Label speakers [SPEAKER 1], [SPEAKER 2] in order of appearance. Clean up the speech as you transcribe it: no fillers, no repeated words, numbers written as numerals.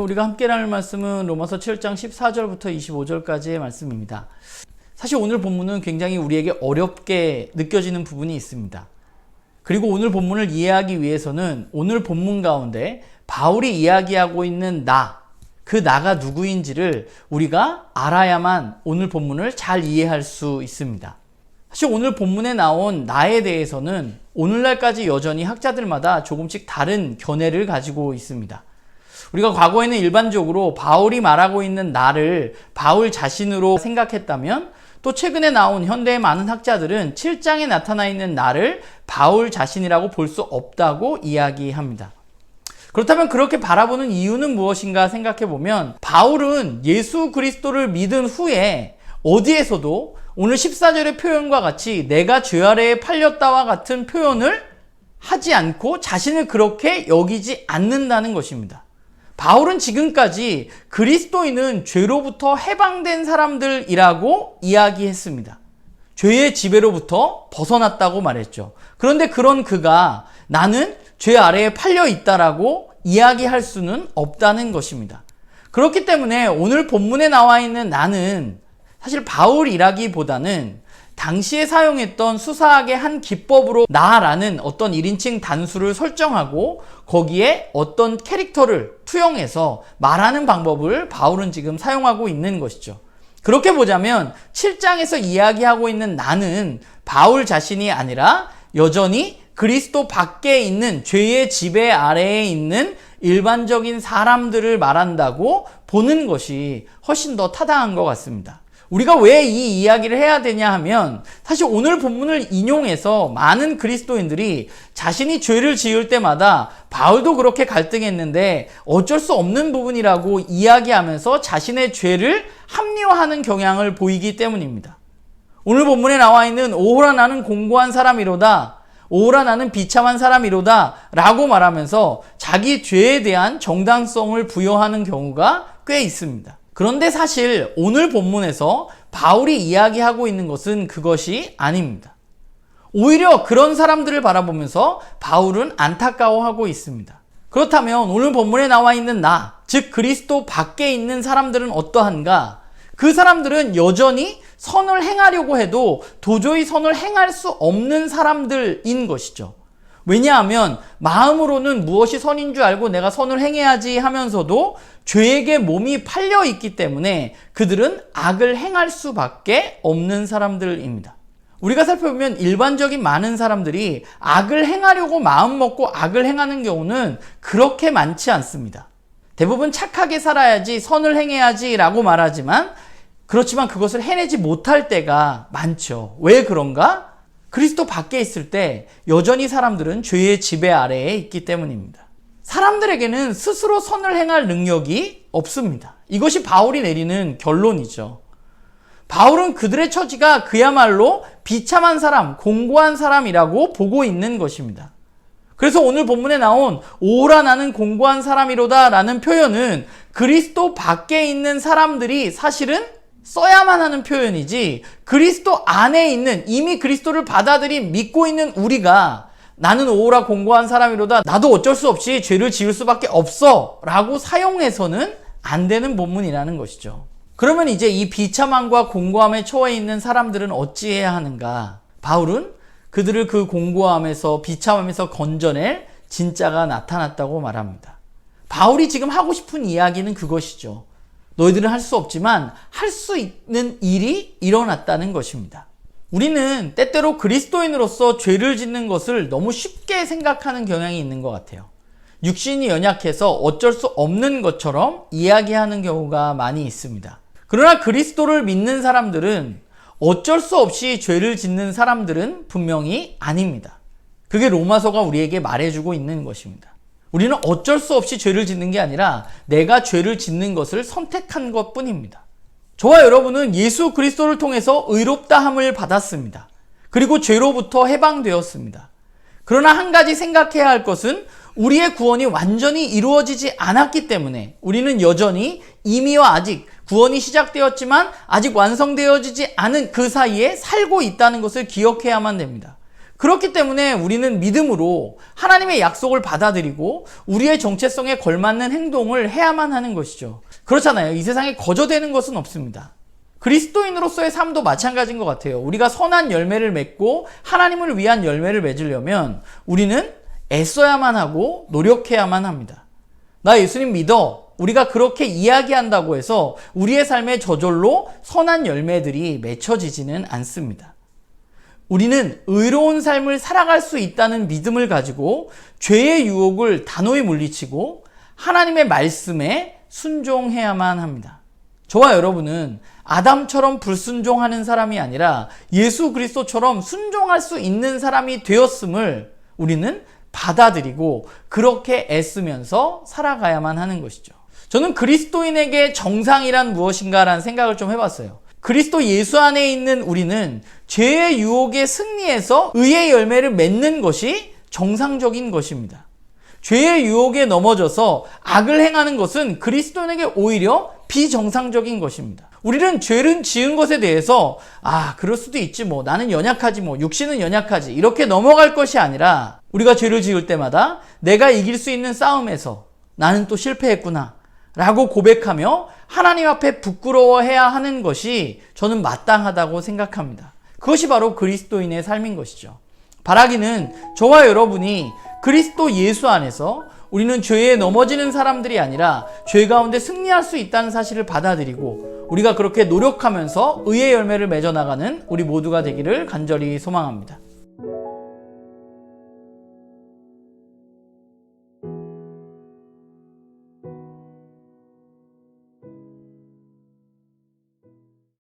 [SPEAKER 1] 우리가 함께 나눌 말씀은 로마서 7장 14절부터 25절까지의 말씀입니다. 사실 오늘 본문은 굉장히 우리에게 어렵게 느껴지는 부분이 있습니다. 그리고 오늘 본문을 이해하기 위해서는 오늘 본문 가운데 바울이 이야기하고 있는 그 나가 누구인지를 우리가 알아야만 오늘 본문을 잘 이해할 수 있습니다. 사실 오늘 본문에 나온 나에 대해서는 오늘날까지 여전히 학자들마다 조금씩 다른 견해를 가지고 있습니다. 우리가 과거에는 일반적으로 바울이 말하고 있는 나를 바울 자신으로 생각했다면, 또 최근에 나온 현대의 많은 학자들은 7장에 나타나 있는 나를 바울 자신이라고 볼 수 없다고 이야기합니다. 그렇다면 그렇게 바라보는 이유는 무엇인가 생각해보면, 바울은 예수 그리스도를 믿은 후에 어디에서도 오늘 14절의 표현과 같이 내가 죄 아래에 팔렸다와 같은 표현을 하지 않고 자신을 그렇게 여기지 않는다는 것입니다. 바울은 지금까지 그리스도인은 죄로부터 해방된 사람들이라고 이야기했습니다. 죄의 지배로부터 벗어났다고 말했죠. 그런데 그런 그가 나는 죄 아래에 팔려 있다라고 이야기할 수는 없다는 것입니다. 그렇기 때문에 오늘 본문에 나와 있는 나는 사실 바울이라기보다는 당시에 사용했던 수사학의 한 기법으로 나라는 어떤 1인칭 단수를 설정하고 거기에 어떤 캐릭터를 투영해서 말하는 방법을 바울은 지금 사용하고 있는 것이죠. 그렇게 보자면 7장에서 이야기하고 있는 나는 바울 자신이 아니라 여전히 그리스도 밖에 있는 죄의 지배 아래에 있는 일반적인 사람들을 말한다고 보는 것이 훨씬 더 타당한 것 같습니다. 우리가 왜 이 이야기를 해야 되냐 하면, 사실 오늘 본문을 인용해서 많은 그리스도인들이 자신이 죄를 지을 때마다 바울도 그렇게 갈등했는데 어쩔 수 없는 부분이라고 이야기하면서 자신의 죄를 합리화하는 경향을 보이기 때문입니다. 오늘 본문에 나와 있는 오호라 나는 공고한 사람이로다, 오호라 나는 비참한 사람이로다 라고 말하면서 자기 죄에 대한 정당성을 부여하는 경우가 꽤 있습니다. 그런데 사실 오늘 본문에서 바울이 이야기하고 있는 것은 그것이 아닙니다. 오히려 그런 사람들을 바라보면서 바울은 안타까워하고 있습니다. 그렇다면 오늘 본문에 나와 있는 즉 그리스도 밖에 있는 사람들은 어떠한가? 그 사람들은 여전히 선을 행하려고 해도 도저히 선을 행할 수 없는 사람들인 것이죠. 왜냐하면 마음으로는 무엇이 선인 줄 알고 내가 선을 행해야지 하면서도 죄에게 몸이 팔려 있기 때문에 그들은 악을 행할 수밖에 없는 사람들입니다. 우리가 살펴보면 일반적인 많은 사람들이 악을 행하려고 마음먹고 악을 행하는 경우는 그렇게 많지 않습니다. 대부분 착하게 살아야지, 선을 행해야지 라고 말하지만, 그렇지만 그것을 해내지 못할 때가 많죠. 왜 그런가? 그리스도 밖에 있을 때 여전히 사람들은 죄의 지배 아래에 있기 때문입니다. 사람들에게는 스스로 선을 행할 능력이 없습니다. 이것이 바울이 내리는 결론이죠. 바울은 그들의 처지가 그야말로 비참한 사람, 공고한 사람이라고 보고 있는 것입니다. 그래서 오늘 본문에 나온 오라 나는 공고한 사람이로다 라는 표현은 그리스도 밖에 있는 사람들이 사실은 써야만 하는 표현이지, 그리스도 안에 있는, 이미 그리스도를 받아들인 믿고 있는 우리가 나는 오라 공고한 사람이로다, 나도 어쩔 수 없이 죄를 지을 수밖에 없어 라고 사용해서는 안 되는 본문이라는 것이죠. 그러면 이제 이 비참함과 공고함에 처해 있는 사람들은 어찌해야 하는가? 바울은 그들을 그 공고함에서, 비참함에서 건져낼 진짜가 나타났다고 말합니다. 바울이 지금 하고 싶은 이야기는 그것이죠. 너희들은 할 수 없지만 할 수 있는 일이 일어났다는 것입니다. 우리는 때때로 그리스도인으로서 죄를 짓는 것을 너무 쉽게 생각하는 경향이 있는 것 같아요. 육신이 연약해서 어쩔 수 없는 것처럼 이야기하는 경우가 많이 있습니다. 그러나 그리스도를 믿는 사람들은 어쩔 수 없이 죄를 짓는 사람들은 분명히 아닙니다. 그게 로마서가 우리에게 말해주고 있는 것입니다. 우리는 어쩔 수 없이 죄를 짓는 게 아니라 내가 죄를 짓는 것을 선택한 것 뿐입니다. 저와 여러분은 예수 그리스도를 통해서 의롭다함을 받았습니다. 그리고 죄로부터 해방되었습니다. 그러나 한 가지 생각해야 할 것은 우리의 구원이 완전히 이루어지지 않았기 때문에 우리는 여전히 이미와 아직, 구원이 시작되었지만 아직 완성되어지지 않은 그 사이에 살고 있다는 것을 기억해야만 됩니다. 그렇기 때문에 우리는 믿음으로 하나님의 약속을 받아들이고 우리의 정체성에 걸맞는 행동을 해야만 하는 것이죠. 그렇잖아요. 이 세상에 거저되는 것은 없습니다. 그리스도인으로서의 삶도 마찬가지인 것 같아요. 우리가 선한 열매를 맺고 하나님을 위한 열매를 맺으려면 우리는 애써야만 하고 노력해야만 합니다. 나 예수님 믿어. 우리가 그렇게 이야기한다고 해서 우리의 삶에 저절로 선한 열매들이 맺혀지지는 않습니다. 우리는 의로운 삶을 살아갈 수 있다는 믿음을 가지고 죄의 유혹을 단호히 물리치고 하나님의 말씀에 순종해야만 합니다. 저와 여러분은 아담처럼 불순종하는 사람이 아니라 예수 그리스도처럼 순종할 수 있는 사람이 되었음을 우리는 받아들이고 그렇게 애쓰면서 살아가야만 하는 것이죠. 저는 그리스도인에게 정상이란 무엇인가라는 생각을 좀 해봤어요. 그리스도 예수 안에 있는 우리는 죄의 유혹에 승리해서 의의 열매를 맺는 것이 정상적인 것입니다. 죄의 유혹에 넘어져서 악을 행하는 것은 그리스도인에게 오히려 비정상적인 것입니다. 우리는 죄를 지은 것에 대해서 그럴 수도 있지 뭐 나는 연약하지 뭐 육신은 연약하지 이렇게 넘어갈 것이 아니라 우리가 죄를 지을 때마다 내가 이길 수 있는 싸움에서 나는 또 실패했구나 라고 고백하며 하나님 앞에 부끄러워해야 하는 것이 저는 마땅하다고 생각합니다. 그것이 바로 그리스도인의 삶인 것이죠. 바라기는 저와 여러분이 그리스도 예수 안에서 우리는 죄에 넘어지는 사람들이 아니라 죄 가운데 승리할 수 있다는 사실을 받아들이고 우리가 그렇게 노력하면서 의의 열매를 맺어 나가는 우리 모두가 되기를 간절히 소망합니다.